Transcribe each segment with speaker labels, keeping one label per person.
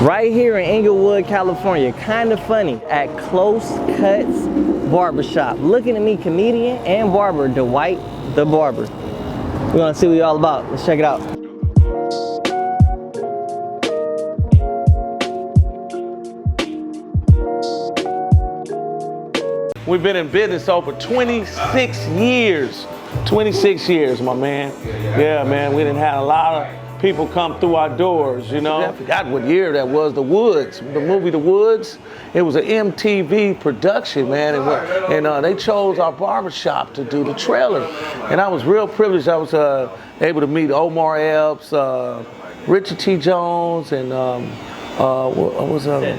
Speaker 1: Right here in Inglewood, California, kind of funny, at Close Cuts Barbershop. Looking at me, comedian and barber, Dwight the Barber. We're gonna see what you're all about. Let's check it out.
Speaker 2: We've been in business over 26 years. 26 years, my man. Yeah, man, we done had a lot of people come through our doors, you know. I forgot what year that was, The Woods, the movie The Woods. It was an MTV production, man, and they chose our barbershop to do the trailer. And I was real privileged. I was able to meet Omar Epps, Richard T. Jones, and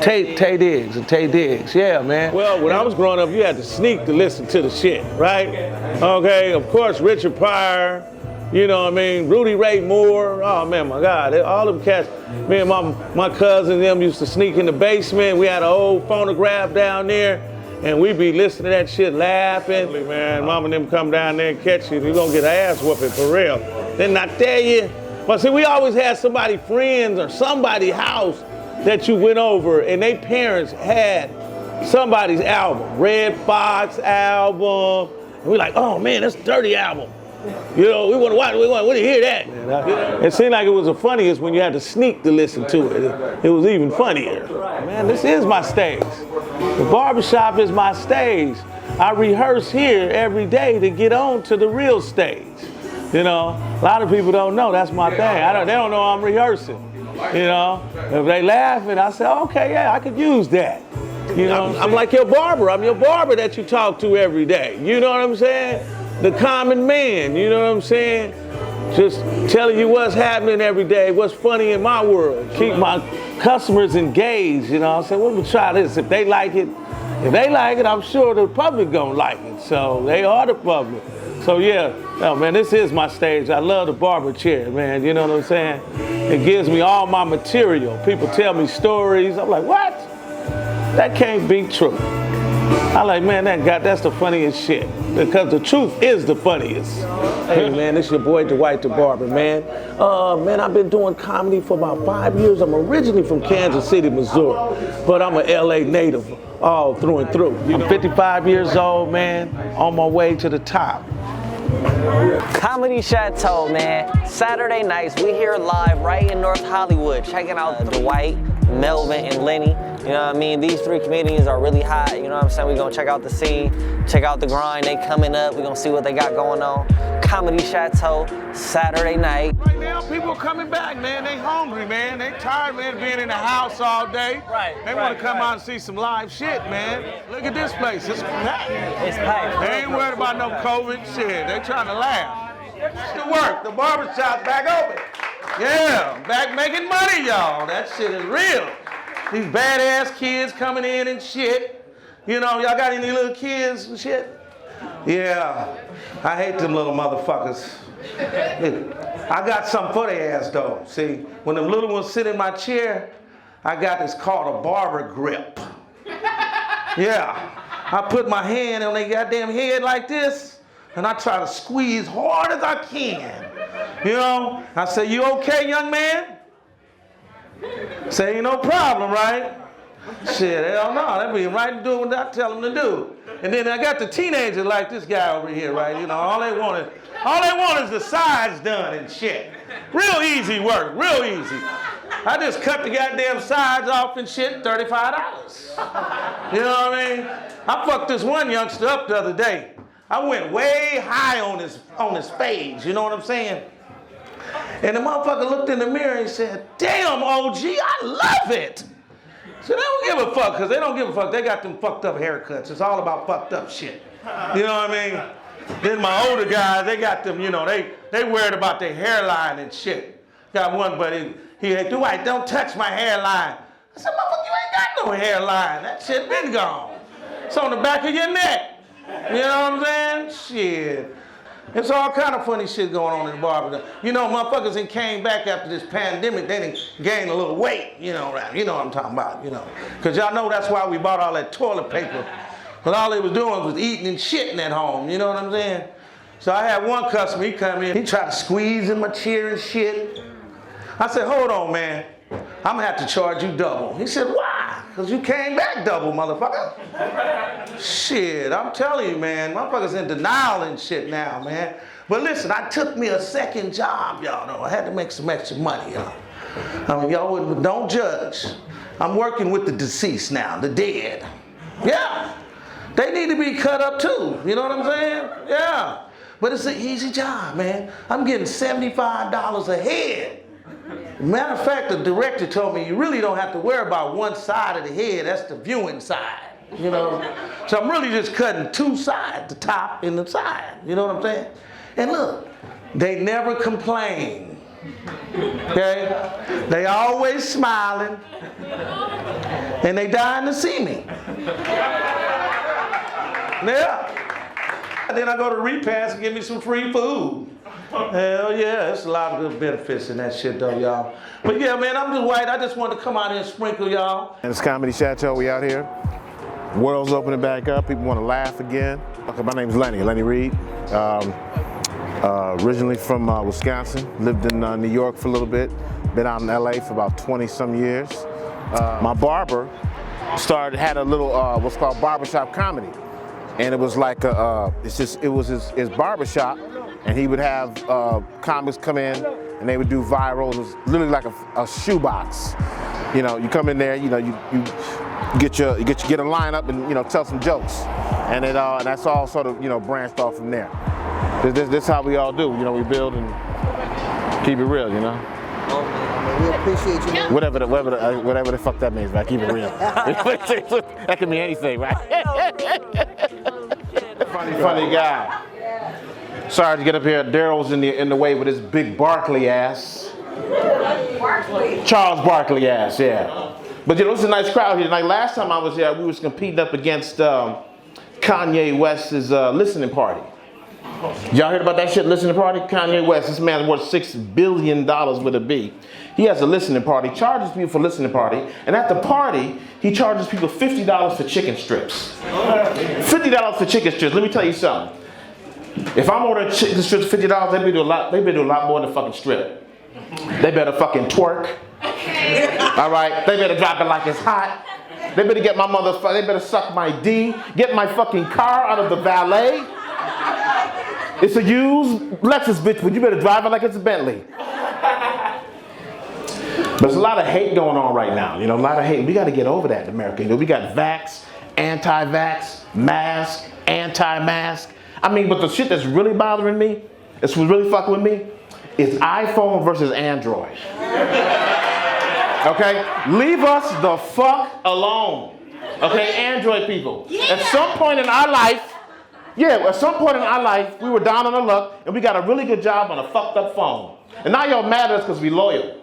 Speaker 2: Tay Diggs, yeah, man. Well, when I was growing up, you had to sneak to listen to the shit, right? Okay, of course, Richard Pryor, you know what I mean, Rudy Ray Moore, oh man, my God, all them cats. Me and my cousin and them used to sneak in the basement. We had an old phonograph down there, and we'd be listening to that shit, laughing. Man, mom and them come down there and catch you, you're gonna get an ass whooping for real. Didn't I tell you? But see, we always had somebody, friends or somebody's house that you went over and they parents had somebody's album, Red Fox album. And we like, oh man, that's a dirty album. You know, we want to watch, we want to hear that. It seemed like it was the funniest when you had to sneak to listen to it. It was even funnier. Man, this is my stage. The barbershop is my stage. I rehearse here every day to get on to the real stage. You know, a lot of people don't know that's my thing. They don't know I'm rehearsing. You know, if they laughing, I say, okay, yeah, I could use that. You know, I'm like your barber. I'm your barber that you talk to every day. You know what I'm saying? The common man, you know what I'm saying? Just telling you what's happening every day, what's funny in my world. Keep my customers engaged, you know. I say, well, we'll try this. If they like it, I'm sure the public gonna like it. So they are the public. So yeah, oh man, this is my stage. I love the barber chair, man. You know what I'm saying? It gives me all my material. People tell me stories. I'm like, what? That can't be true. I like, man, that's the funniest shit. Because the truth is the funniest. Hey man, this your boy Dwight the Barber, man. Man, I've been doing comedy for about 5 years. I'm originally from Kansas City, Missouri, but I'm a LA native all through and through. I'm 55 years old, man, on my way to the top.
Speaker 1: Comedy Chateau, man. Saturday nights, we here live right in North Hollywood, checking out Dwight, Melvin, and Lenny. You know what I mean? These three comedians are really hot. You know what I'm saying? We're gonna check out the scene, check out the grind. They coming up. We're gonna see what they got going on. Comedy Chateau, Saturday night.
Speaker 2: Right now, people are coming back, man. They hungry, man. They tired, man, of being in the house all day.
Speaker 1: Right.
Speaker 2: They want to come out and see some live shit, man. Look at this place. It's packed.
Speaker 1: It's packed.
Speaker 2: They ain't worried about no COVID shit. They trying to laugh. It's the work. The barbershop's back open. Yeah, back making money, y'all. That shit is real. These badass kids coming in and shit. You know, y'all got any little kids and shit? Yeah, I hate them little motherfuckers. I got something for their ass though. See, when them little ones sit in my chair, I got this called a barber grip. Yeah, I put my hand on their goddamn head like this, and I try to squeeze hard as I can. You know, I say, you okay, young man? Say, ain't no problem, right? Shit, hell no, they be right doing what I tell them to do. And then I got the teenagers like this guy over here, right? You know, all they want is the sides done and shit. Real easy work, real easy. I just cut the goddamn sides off and shit, $35. You know what I mean? I fucked this one youngster up the other day. I went way high on his face, you know what I'm saying? And the motherfucker looked in the mirror and said, damn, OG, I love it. So they don't give a fuck, because they don't give a fuck. They got them fucked up haircuts. It's all about fucked up shit. You know what I mean? Then my older guys, they got them, you know, they worried about their hairline and shit. Got one buddy, he said, Dwight, don't touch my hairline. I said, motherfucker, you ain't got no hairline. That shit been gone. It's on the back of your neck. You know what I'm saying? Shit. It's all kind of funny shit going on in the barber. You know, motherfuckers ain't came back after this pandemic, they done gained a little weight, you know what I'm talking about, you know. Because y'all know that's why we bought all that toilet paper. Because all they was doing was eating and shitting at home, you know what I'm saying? So I had one customer, he come in, he tried to squeeze in my chair and shit. I said, hold on, man.
Speaker 3: I'm gonna have to charge you double. He said, why? Because you came back double, motherfucker. Shit, I'm telling you, man, motherfuckers in denial and shit now, man. But listen, I took me a second job, y'all know. I had to make some extra money, y'all. I mean, y'all don't judge. I'm working with the deceased now, the dead. Yeah, they need to be cut up too, you know what I'm saying? Yeah, but it's an easy job, man. I'm getting $75 a head. Matter of fact, the director told me you really don't have to worry about one side of the head, that's the viewing side, you know? So I'm really just cutting two sides, the top and the side, you know what I'm saying? And look, they never complain, okay? They always smiling, and they dying to see me. Yeah. And then I go to Repass and give me some free food. Hell yeah, there's a lot of good benefits in that shit though, y'all. But yeah, man, I'm just white. I just wanted to come out here and sprinkle y'all.
Speaker 4: And it's Comedy Chateau, we out here. World's opening back up, people want to laugh again. Okay, my name's Lenny Reed. Originally from Wisconsin, lived in New York for a little bit. Been out in LA for about 20 some years. My barber had a little, what's called barbershop comedy. And it was like, it was his barbershop, and he would have comics come in, and they would do viral. It was literally like a shoebox. You know, you come in there, you know, you get a lineup and, you know, tell some jokes. And that's all sort of, you know, branched off from there. This how we all do, you know, we build and keep it real, you know?
Speaker 5: We appreciate you, man.
Speaker 4: Whatever the fuck that means, right? Keep it real. That can mean anything, right? Funny guy. Sorry to get up here. Daryl's in the way with his big Barkley ass. Charles Barkley ass, yeah. But you know, it's a nice crowd here. Like last time I was here, we was competing up against Kanye West's listening party. Y'all heard about that shit, listening party? Kanye West, this man's worth $6 billion with a B. He has a listening party, charges people for listening party, and at the party, he charges people $50 for chicken strips. $50 for chicken strips. Let me tell you something. If I'm ordering chicken strips $50, they better do a lot more than fucking strip. They better fucking twerk. All right? They better drop it like it's hot. They better get my they better suck my D, get my fucking car out of the valet. It's a used Lexus, bitch, but you better drive it like it's a Bentley. But there's a lot of hate going on right now, you know, a lot of hate. We got to get over that in America. You know, we got vax, anti-vax, mask, anti-mask. I mean, but the shit that's really bothering me, it's what's really fucking with me, is iPhone versus Android. Okay? Leave us the fuck alone. Okay, Android people. Yeah. At some point in our life, we were down on our luck, and we got a really good job on a fucked up phone. And now y'all mad at us because we loyal.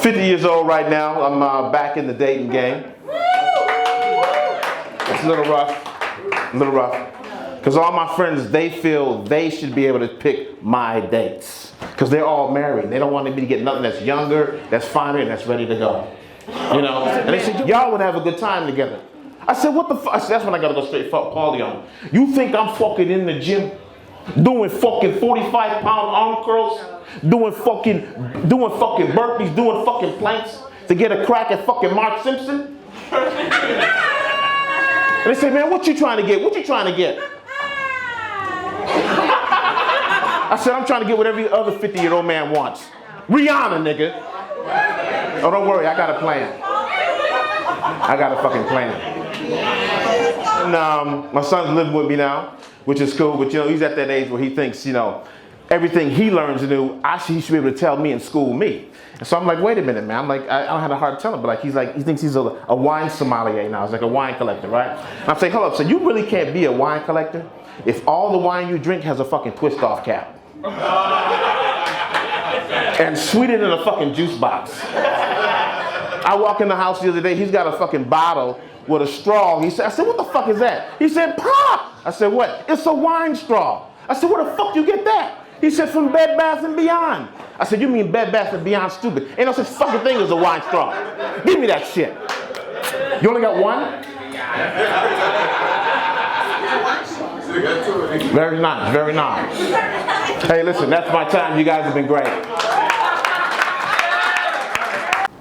Speaker 4: 50 years old right now. I'm back in the dating game. It's a little rough. Because all my friends, they feel they should be able to pick my dates. Because they're all married. They don't want me to get nothing that's younger, that's finer, and that's ready to go. You know? And they said, y'all would have a good time together. I said, what the fuck? I said, that's when I gotta go straight fuck Paulie on. You think I'm fucking in the gym doing fucking 45-pound arm curls, doing fucking burpees, doing fucking planks to get a crack at fucking Mark Simpson? And they say, man, what you trying to get? What you trying to get? I said, I'm trying to get what every other 50-year-old man wants. Rihanna, nigga. Oh, don't worry, I got a plan. I got a fucking plan. And my son's living with me now, which is cool, but you know, he's at that age where he thinks, you know, everything he learns to do, he should be able to tell me and school me. And so I'm like, wait a minute, man. I'm like, I don't have a hard time, but like, he thinks he's a wine sommelier now. He's like a wine collector, right? And I'm saying, hold up, so you really can't be a wine collector if all the wine you drink has a fucking twist off cap. And sweetened in a fucking juice box. I walk in the house the other day, he's got a fucking bottle with a straw. I said, what the fuck is that? He said, Pop! I said, what? It's a wine straw. I said, where the fuck you get that? He said, from Bed Bath & Beyond. I said, you mean Bed Bath & Beyond stupid. Ain't no such fucking thing as a wine straw. Give me that shit. You only got one? Very nice, very nice. Hey, listen, that's my time. You guys have been great.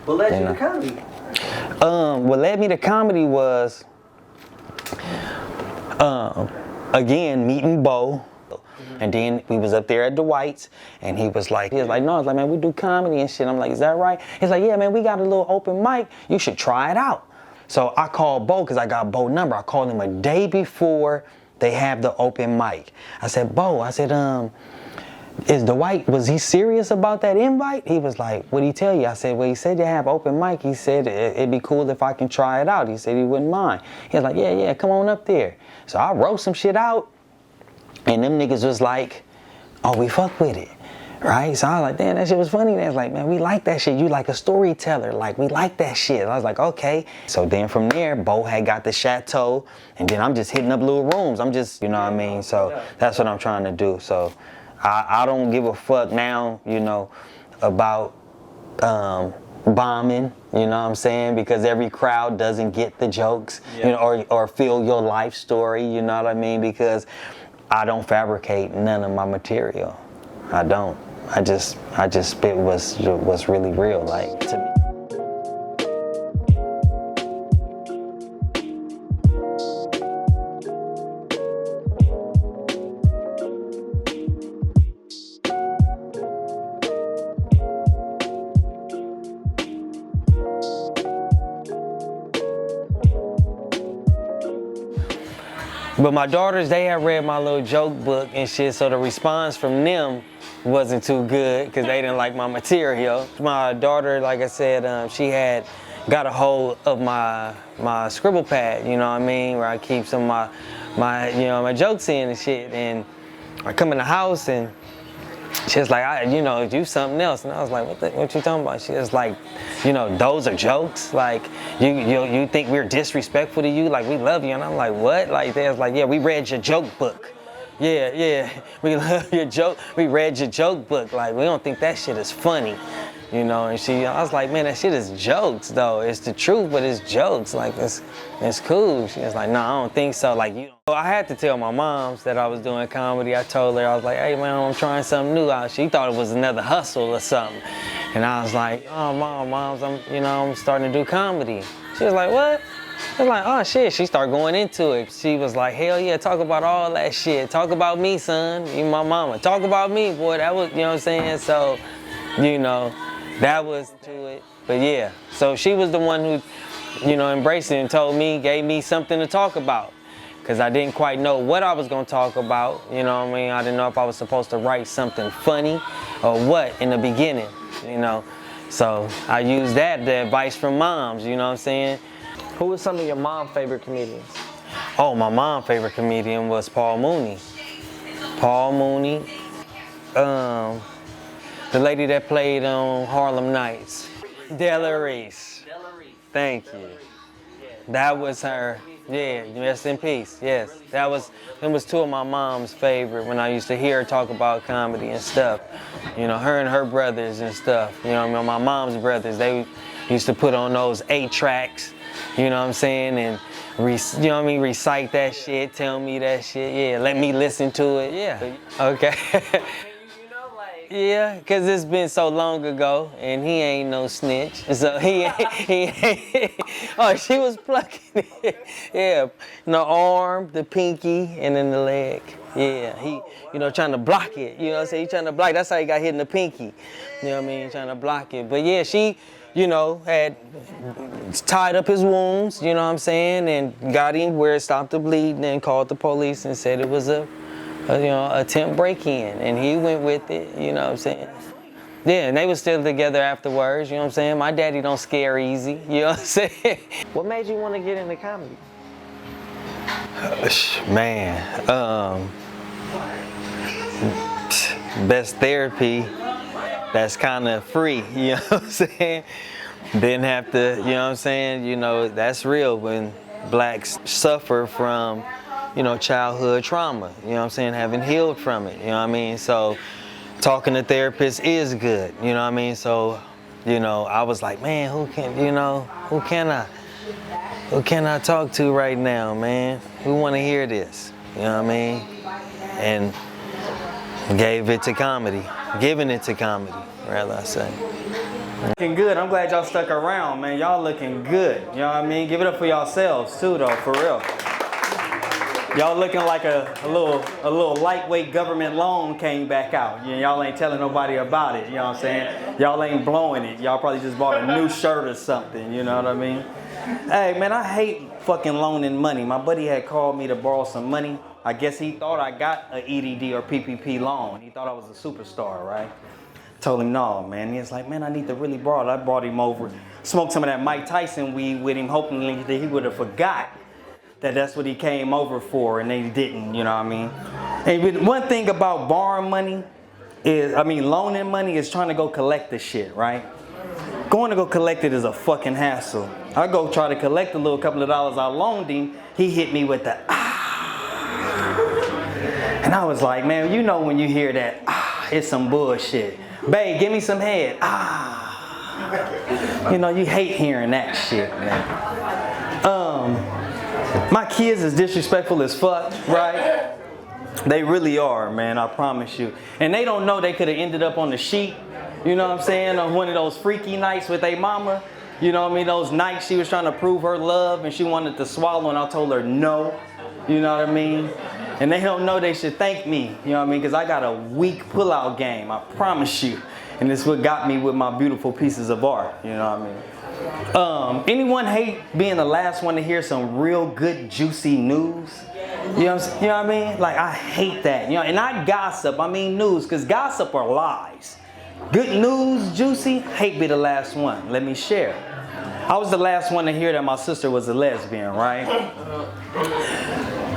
Speaker 1: What led you to comedy? What led me to comedy was, again, meeting Bo. And then we was up there at Dwight's, and he was like, no, I was like, man, we do comedy and shit. I'm like, is that right? He's like, yeah, man, we got a little open mic. You should try it out. So I called Bo, because I got Bo's number. I called him a day before they have the open mic. I said, Bo, I said, is Dwight, was he serious about that invite? He was like, what'd he tell you? I said, well, he said you have open mic. He said it'd be cool if I can try it out. He said he wouldn't mind. He was like, yeah, come on up there. So I wrote some shit out, and them niggas was like, oh, we fuck with it, right? So I was like, damn, that shit was funny. They was like, man, we like that shit. You like a storyteller. Like, we like that shit. I was like, okay. So then from there, Bo had got the chateau, and then I'm just hitting up little rooms. I'm just, you know what I mean? So that's what I'm trying to do. So I don't give a fuck now, you know, about bombing, you know what I'm saying? Because every crowd doesn't get the jokes, you know, or feel your life story, you know what I mean? Because I don't fabricate none of my material. I don't. I just spit what's really real, like, to me. But my daughters, they had read my little joke book and shit, so the response from them wasn't too good because they didn't like my material. My daughter, like I said, she had got a hold of my scribble pad, you know what I mean, where I keep some of my jokes in and shit. And I come in the house and she was like, do something else. And I was like, what you talking about? She was like, those are jokes? Like, you think we're disrespectful to you? Like, we love you. And I'm like, what? Like, they was like, yeah, we read your joke book. Yeah, we love your joke. We read your joke book. Like, we don't think that shit is funny. And I was like, man, that shit is jokes, though. It's the truth, but it's jokes. Like, it's cool. She was like, no, I don't think so. Like, So I had to tell my moms that I was doing comedy. I told her, I was like, hey, man, I'm trying something new out. She thought it was another hustle or something. And I was like, oh, moms, I'm starting to do comedy. She was like, what? I was like, oh, shit. She started going into it. She was like, hell yeah, talk about all that shit. Talk about me, son. You my mama. Talk about me, boy. That was, you know what I'm saying? So, that was to it. But yeah, so she was the one who, embraced it and told me, gave me something to talk about. Because I didn't quite know what I was going to talk about. You know what I mean? I didn't know if I was supposed to write something funny or what in the beginning, So I used that, the advice from moms, you know what I'm saying?
Speaker 6: Who was some of your mom's favorite comedians?
Speaker 1: Oh, my mom's favorite comedian was Paul Mooney. Paul Mooney. The lady that played on Harlem Nights. Della Reese. Thank you. That was her. Yeah, rest in peace. Yes, them was two of my mom's favorite when I used to hear her talk about comedy and stuff. Her and her brothers and stuff. My mom's brothers, they used to put on those 8-tracks, you know what I'm saying, and recite that shit, tell me that shit. Yeah, let me listen to it. Yeah. Okay. Yeah, because it's been so long ago, and he ain't no snitch. So he ain't. Oh, she was plucking it. Yeah, the arm, the pinky, and then the leg. Yeah, he, trying to block it. You know what I'm saying? He trying to block it. That's how he got hit in the pinky. You know what I mean? Trying to block it. But yeah, she, had tied up his wounds, you know what I'm saying, and got him where it stopped the bleeding and called the police and said it was a attempt break-in, and he went with it, you know what I'm saying? Yeah, and they were still together afterwards, you know what I'm saying? My daddy don't scare easy, you know what I'm saying?
Speaker 6: What made you want to get into comedy?
Speaker 1: Man, best therapy that's kind of free, you know what I'm saying? Didn't have to, you know what I'm saying? That's real when blacks suffer from childhood trauma, you know what I'm saying, haven't healed from it, you know what I mean? So talking to therapists is good, you know what I mean? So, I was like, man, who can I talk to right now, man? Who want to hear this, you know what I mean? And giving it to comedy, rather I say.
Speaker 7: Looking good. I'm glad y'all stuck around, man. Y'all looking good. You know what I mean? Give it up for yourselves too, though, for real. Y'all looking like a little lightweight government loan came back out. Y'all ain't telling nobody about it. You know what I'm saying? Y'all ain't blowing it. Y'all probably just bought a new shirt or something. You know what I mean? Hey, man, I hate fucking loaning money. My buddy had called me to borrow some money. I guess he thought I got an EDD or PPP loan. He thought I was a superstar, right? Told him no, man. He was like, man, I need to really borrow it. I brought him over, smoked some of that Mike Tyson weed with him, hoping that he would have forgot that that's what he came over for, and they didn't, you know what I mean? And one thing about borrowing money is, loaning money is trying to go collect the shit, right? Going to go collect it is a fucking hassle. I go try to collect a little couple of dollars I loaned him, he hit me with the And I was like, man, you know when you hear that, it's some bullshit. Babe, give me some head. You know, you hate hearing that shit, man. My kids is disrespectful as fuck, right? They really are, man, I promise you. And they don't know they could have ended up on the sheet, you know what I'm saying, on one of those freaky nights with their mama. You know what I mean? Those nights she was trying to prove her love and she wanted to swallow and I told her no, you know what I mean? And they don't know they should thank me, you know what I mean? Because I got a weak pullout game, I promise you. And it's what got me with my beautiful pieces of art, you know what I mean? Anyone hate being the last one to hear some real good juicy news? You know what I mean? Like, I hate that. You know, and not gossip, I mean news, because gossip are lies. Good news, juicy, hate be the last one. Let me share. I was the last one to hear that my sister was a lesbian, right?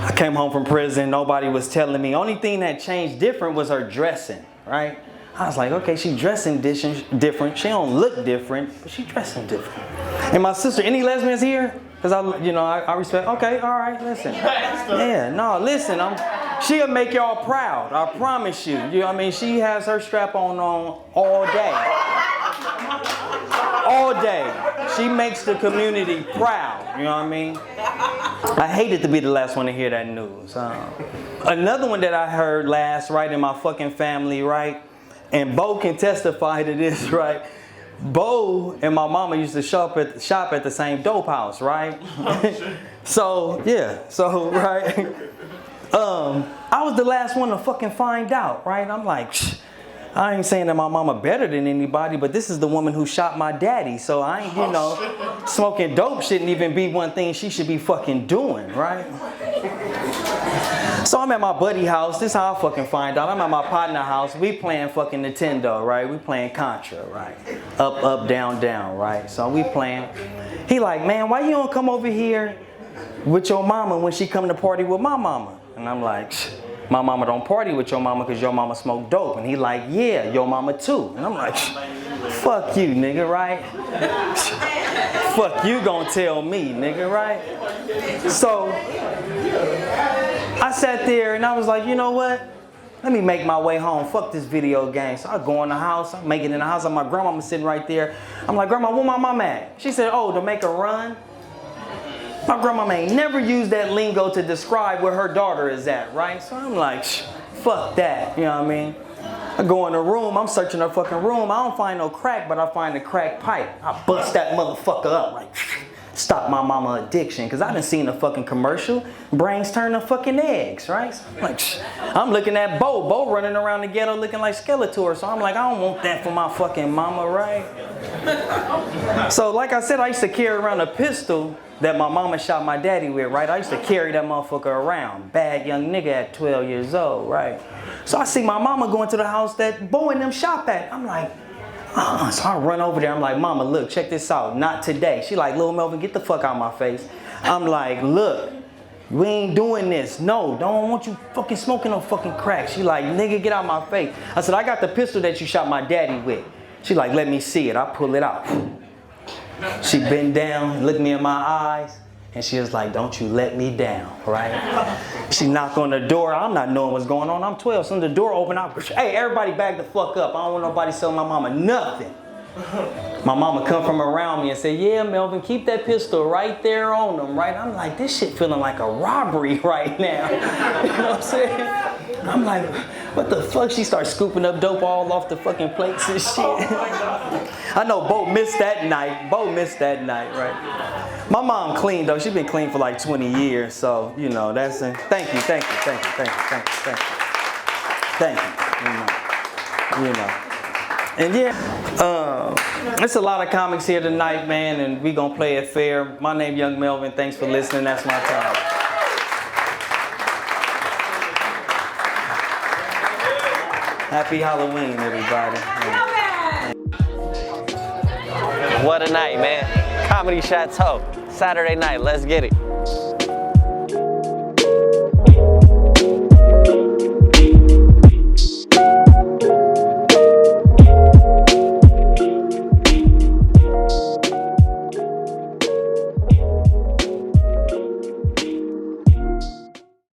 Speaker 7: I came home from prison, nobody was telling me. Only thing that changed different was her dressing, right? I was like, okay, she dressing different. She don't look different, but she dressing different. And my sister, any lesbians here? Because I respect, okay, all right, listen. Yeah, no, listen, she'll make y'all proud, I promise you. You know what I mean? She has her strap on all day. All day. She makes the community proud, you know what I mean? I hated to be the last one to hear that news. Another one that I heard last, right, in my fucking family, right? And Bo can testify to this, right? Bo and my mama used to shop at the same dope house, right? So, yeah, so, right? I was the last one to fucking find out, right? I'm like, I ain't saying that my mama better than anybody, but this is the woman who shot my daddy. So I ain't, smoking dope shouldn't even be one thing she should be fucking doing, right? So I'm at my buddy house. This is how I fucking find out. I'm at my partner house. We playing fucking Nintendo, right? We playing Contra, right? Up, up, down, down, right? So we playing. He like, man, why you don't come over here with your mama when she come to party with my mama? And I'm like, my mama don't party with your mama because your mama smoke dope. And he like, yeah, your mama too. And I'm like, fuck you, nigga, right? Fuck you gonna tell me, nigga, right? So I sat there and I was like, you know what? Let me make my way home. Fuck this video game. So I go in the house. I make it in the house. My grandmama sitting right there. I'm like, Grandma, where my mama at? She said, oh, to make a run. My grandma ain't never used that lingo to describe where her daughter is at, right? So I'm like, fuck that, you know what I mean? I go in the room, I'm searching her fucking room. I don't find no crack, but I find a crack pipe. I bust that motherfucker up, like, stop my mama addiction. Cause I done seen a fucking commercial, brains turn to fucking eggs, right? So I'm like, I'm looking at Bo running around the ghetto looking like Skeletor. So I'm like, I don't want that for my fucking mama, right? So like I said, I used to carry around a pistol that my mama shot my daddy with, right? I used to carry that motherfucker around. Bad young nigga at 12 years old, right? So I see my mama going to the house that Bo and them shop at. I'm like, so I run over there. I'm like, Mama, look, check this out. Not today. She like, Lil Melvin, get the fuck out of my face. I'm like, look, we ain't doing this. No, don't want you fucking smoking no fucking crack. She like, nigga, get out of my face. I said, I got the pistol that you shot my daddy with. She like, let me see it. I pull it out. She bent down, looked me in my eyes, and she was like, don't you let me down, right? She knocked on the door. I'm not knowing what's going on. I'm 12. So the door opened up. Hey, everybody back the fuck up. I don't want nobody selling my mama nothing. My mama come from around me and say, yeah, Melvin, keep that pistol right there on them, right? I'm like, this shit feeling like a robbery right now. You know what I'm saying? I'm like, What the fuck? She starts scooping up dope all off the fucking plates and shit. I know Bo missed that night. Right? My mom clean though. She been clean for like 20 years. So, you know, that's it. Thank you. You know. And yeah, it's a lot of comics here tonight, man, and we gonna play it fair. My name Young Melvin. Thanks for listening. That's my time. Happy Halloween, everybody.
Speaker 1: What a night, man. Comedy Chateau. Saturday night. Let's get it.